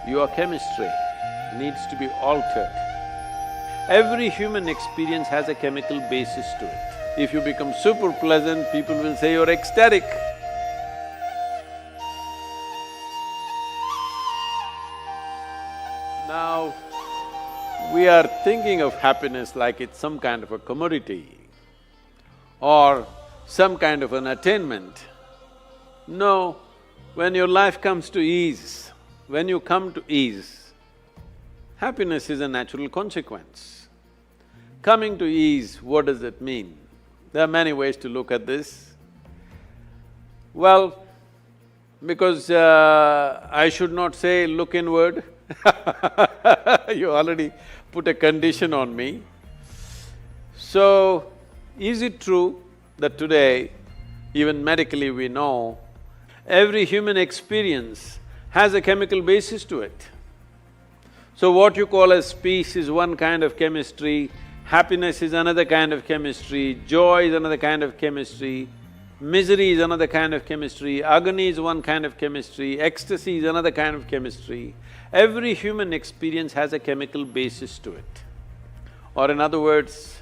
Your chemistry needs to be altered. Every human experience has a chemical basis to it. If you become super pleasant, people will say you're ecstatic. Now, we are thinking of happiness like it's some kind of a commodity or some kind of an attainment. No, when your life comes to ease, when you come to ease, happiness is a natural consequence. Coming to ease, what does it mean? There are many ways to look at this. Well, because I should not say look inward, you already put a condition on me. So, is it true that today, even medically we know, every human experience has a chemical basis to it? So what you call as peace is one kind of chemistry, happiness is another kind of chemistry, joy is another kind of chemistry, misery is another kind of chemistry, agony is one kind of chemistry, ecstasy is another kind of chemistry. Every human experience has a chemical basis to it. Or in other words,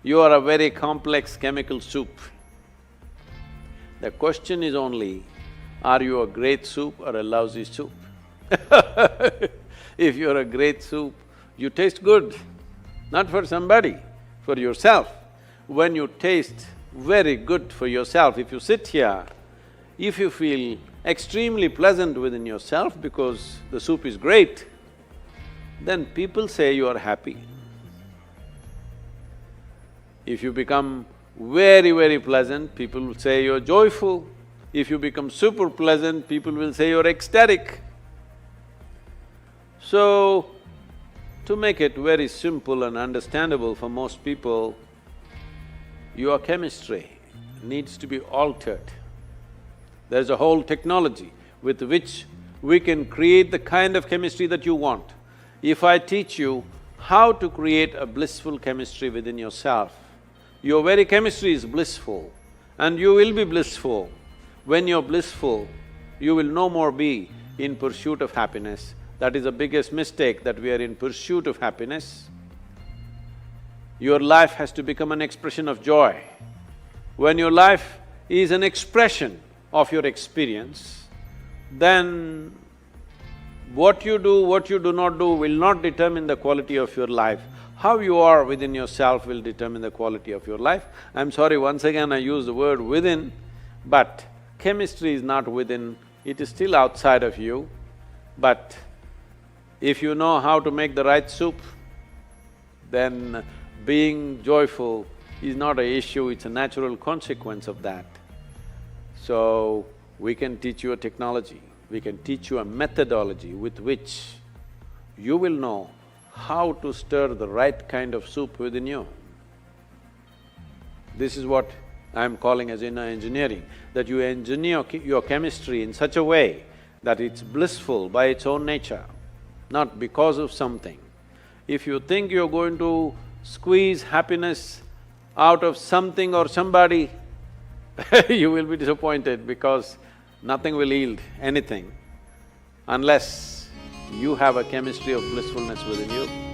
you are a very complex chemical soup. The question is only, are you a great soup or a lousy soup? If you're a great soup, you taste good, not for somebody, for yourself. When you taste very good for yourself, if you sit here, if you feel extremely pleasant within yourself because the soup is great, then people say you are happy. If you become very, very pleasant, people will say you're joyful. If you become super pleasant, people will say you're ecstatic. So, to make it very simple and understandable for most people, your chemistry needs to be altered. There's a whole technology with which we can create the kind of chemistry that you want. If I teach you how to create a blissful chemistry within yourself, your very chemistry is blissful and you will be blissful. When you're blissful, you will no more be in pursuit of happiness. That is the biggest mistake, that we are in pursuit of happiness. Your life has to become an expression of joy. When your life is an expression of your experience, then what you do not do will not determine the quality of your life. How you are within yourself will determine the quality of your life. I'm sorry, once again I use the word within, but chemistry is not within, it is still outside of you. But if you know how to make the right soup, then being joyful is not an issue, it's a natural consequence of that. So, we can teach you a technology, we can teach you a methodology with which you will know how to stir the right kind of soup within you. This is what I'm calling as inner engineering, that you engineer your chemistry in such a way that it's blissful by its own nature, not because of something. If you think you're going to squeeze happiness out of something or somebody, you will be disappointed because nothing will yield anything unless you have a chemistry of blissfulness within you.